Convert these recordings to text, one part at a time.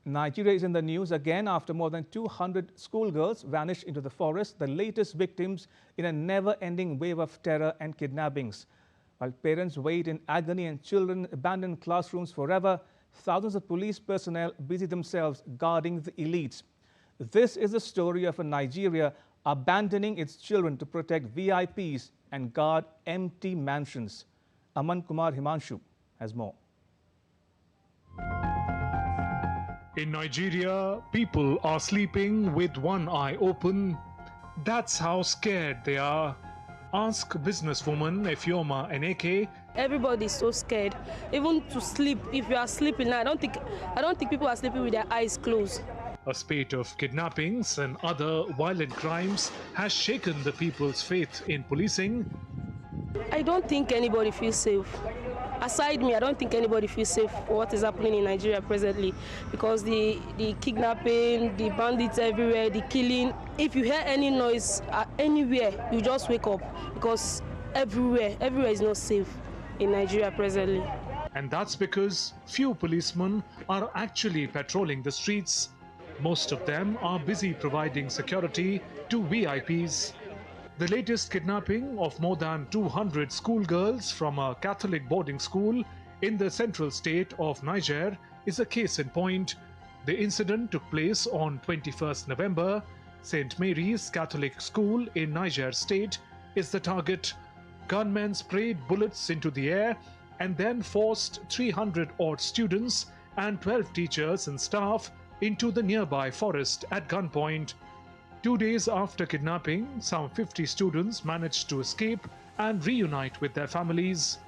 Nigeria is in the news again after more than 200 schoolgirls vanished into the forest, the latest victims in a never-ending wave of terror and kidnappings. While parents wait in agony and children abandon classrooms forever, thousands of police personnel busy themselves guarding the elites. This is the story of a Nigeria abandoning its children to protect VIPs and guard empty mansions. Aman Kumar Himanshu has more. In Nigeria, people are sleeping with one eye open. That's how scared they are. Ask businesswoman Efioma Eneke. Everybody is so scared, even to sleep. If you are sleeping now, I don't think people are sleeping with their eyes closed. A spate of kidnappings and other violent crimes has shaken the people's faith in policing. I don't think anybody feels safe. Aside me, I don't think anybody feels safe for what is happening in Nigeria presently, because the kidnapping, the bandits everywhere, the killing. If you hear any noise anywhere, you just wake up, because everywhere is not safe in Nigeria presently. And that's because few policemen are actually patrolling the streets. Most of them are busy providing security to VIPs. The latest kidnapping of more than 200 schoolgirls from a Catholic boarding school in the central state of Niger is a case in point. The incident took place on 21st November. St. Mary's Catholic School in Niger State is the target. Gunmen sprayed bullets into the air and then forced 300-odd students and 12 teachers and staff into the nearby forest at gunpoint. 2 days after kidnapping, some 50 students managed to escape and reunite with their families.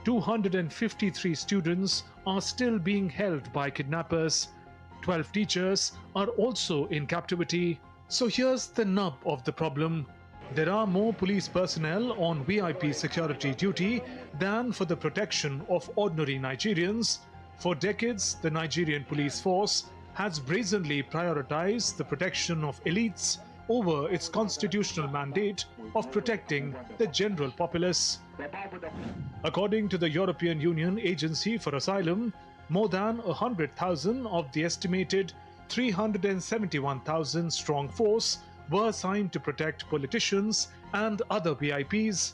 253 students are still being held by kidnappers. 12 teachers are also in captivity. So here's the nub of the problem. There are more police personnel on VIP security duty than for the protection of ordinary Nigerians. For decades, the Nigerian police force has brazenly prioritized the protection of elites over its constitutional mandate of protecting the general populace. According to the European Union Agency for Asylum, more than 100,000 of the estimated 371,000 strong force were assigned to protect politicians and other VIPs.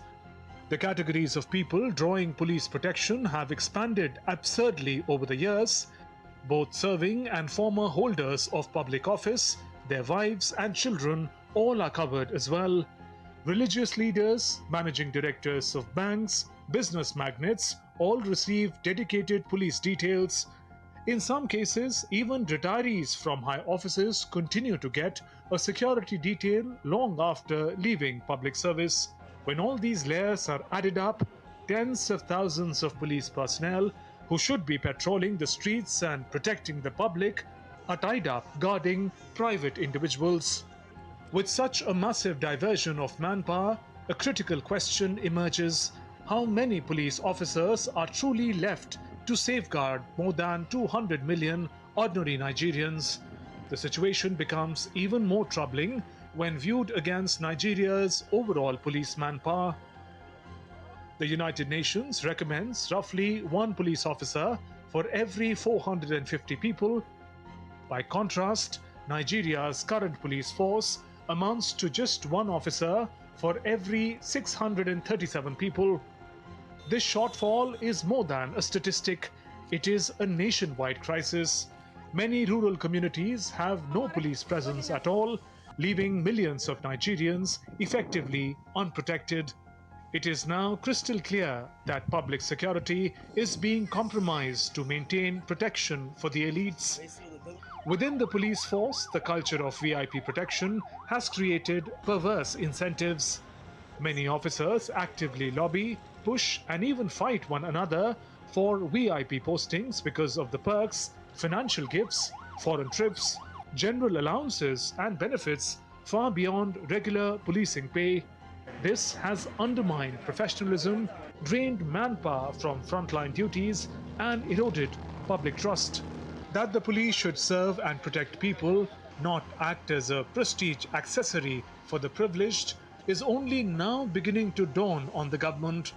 The categories of people drawing police protection have expanded absurdly over the years. Both serving and former holders of public office, their wives and children all are covered as well. Religious leaders, managing directors of banks, business magnates all receive dedicated police details. In some cases, even retirees from high offices continue to get a security detail long after leaving public service. When all these layers are added up, tens of thousands of police personnel who should be patrolling the streets and protecting the public are tied up guarding private individuals. With such a massive diversion of manpower, a critical question emerges: how many police officers are truly left to safeguard more than 200 million ordinary Nigerians? The situation becomes even more troubling when viewed against Nigeria's overall police manpower. The United Nations recommends roughly one police officer for every 450 people. By contrast, Nigeria's current police force amounts to just one officer for every 637 people. This shortfall is more than a statistic. It is a nationwide crisis. Many rural communities have no police presence at all, leaving millions of Nigerians effectively unprotected. It is now crystal clear that public security is being compromised to maintain protection for the elites. Within the police force, the culture of VIP protection has created perverse incentives. Many officers actively lobby, push, and even fight one another for VIP postings because of the perks, financial gifts, foreign trips, general allowances, and benefits far beyond regular policing pay. This has undermined professionalism, drained manpower from frontline duties, and eroded public trust. That the police should serve and protect people, not act as a prestige accessory for the privileged, is only now beginning to dawn on the government.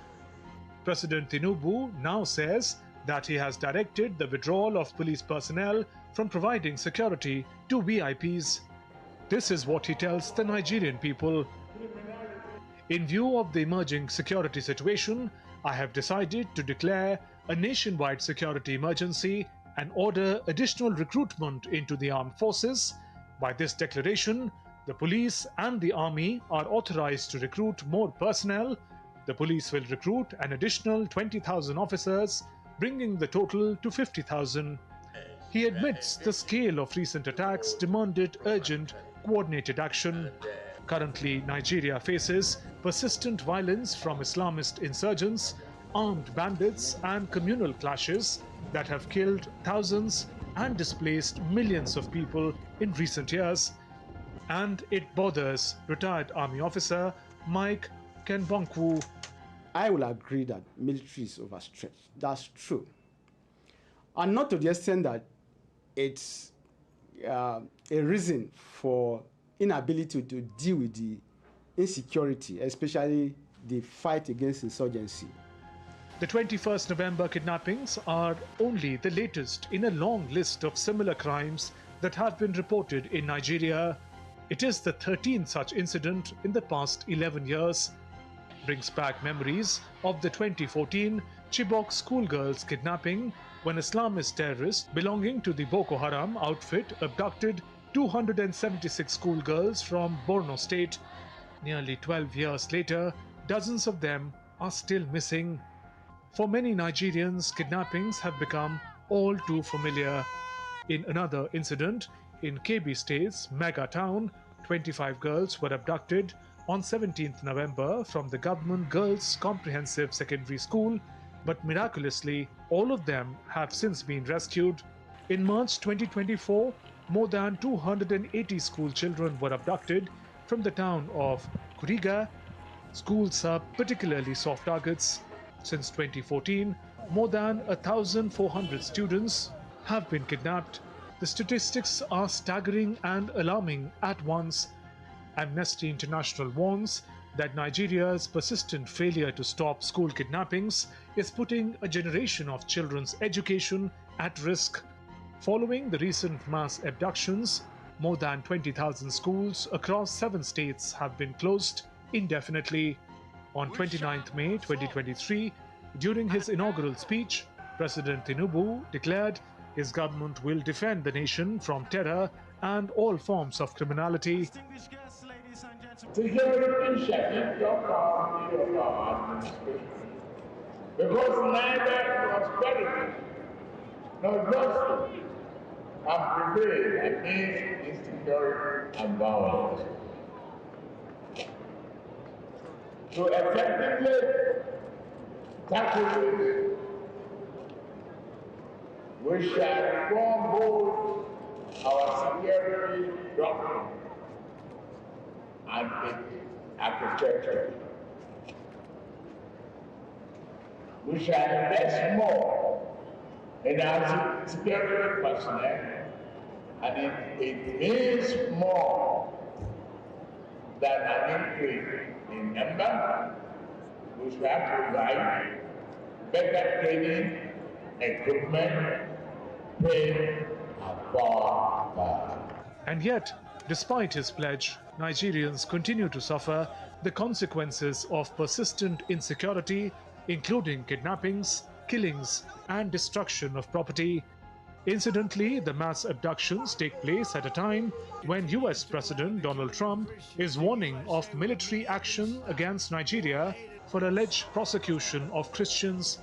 President Tinubu now says that he has directed the withdrawal of police personnel from providing security to VIPs. This is what he tells the Nigerian people. In view of the emerging security situation, I have decided to declare a nationwide security emergency and order additional recruitment into the armed forces. By this declaration, the police and the army are authorized to recruit more personnel. The police will recruit an additional 20,000 officers, bringing the total to 50,000. He admits the scale of recent attacks demanded urgent, coordinated action. Currently, Nigeria faces persistent violence from Islamist insurgents, armed bandits, and communal clashes that have killed thousands and displaced millions of people in recent years. And it bothers retired army officer Mike Kenbonkwu. I will agree that military is overstretched. That's true. And not to the extent that it's a reason for inability to deal with the insecurity, especially the fight against insurgency. The 21st November kidnappings are only the latest in a long list of similar crimes that have been reported in Nigeria. It is the 13th such incident in the past 11 years. Brings back memories of the 2014 Chibok schoolgirls kidnapping, when Islamist terrorists belonging to the Boko Haram outfit abducted 276 schoolgirls from Borno State. Nearly 12 years later, dozens of them are still missing. For many Nigerians, kidnappings have become all too familiar. In another incident, in Kebbi State's mega town, 25 girls were abducted on 17th November from the government girls' comprehensive secondary school, but miraculously, all of them have since been rescued. In March 2024, more than 280 school children were abducted from the town of Kuriga. Schools are particularly soft targets. Since 2014, more than 1,400 students have been kidnapped. The statistics are staggering and alarming at once. Amnesty International warns that Nigeria's persistent failure to stop school kidnappings is putting a generation of children's education at risk. Following the recent mass abductions, more than 20,000 schools across 7 states have been closed indefinitely. On 29th May 2023, during his inaugural speech, President Tinubu declared his government will defend the nation from terror and all forms of criminality. Security shall be your priority of our administration, because neither prosperity nor justice have prevailed against insecurity and violence. To effectively tackle this, we shall reform both our security doctrine and its architecture. We shall invest more in our security personnel, and it means more than an increase in number. We shall provide better training, equipment, pay, and far. And yet, despite his pledge, Nigerians continue to suffer the consequences of persistent insecurity, including kidnappings, killings, and destruction of property. Incidentally, the mass abductions take place at a time when US President Donald Trump is warning of military action against Nigeria for alleged prosecution of Christians.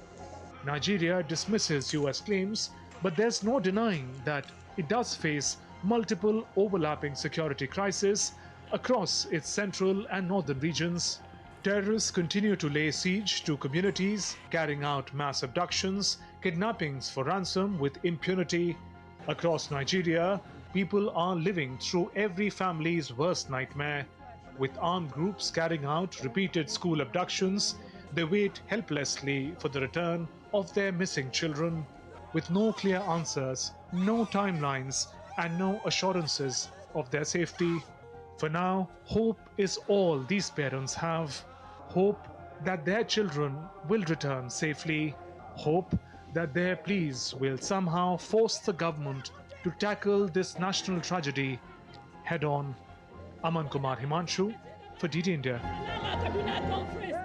Nigeria dismisses US claims, but there's no denying that it does face multiple overlapping security crises across its central and northern regions. Terrorists continue to lay siege to communities, carrying out mass abductions, kidnappings for ransom with impunity. Across Nigeria, people are living through every family's worst nightmare. With armed groups carrying out repeated school abductions, they wait helplessly for the return of their missing children. With no clear answers, no timelines, and no assurances of their safety. For now, hope is all these parents have. Hope that their children will return safely. Hope that their pleas will somehow force the government to tackle this national tragedy head on. Aman Kumar Himanshu for DD India.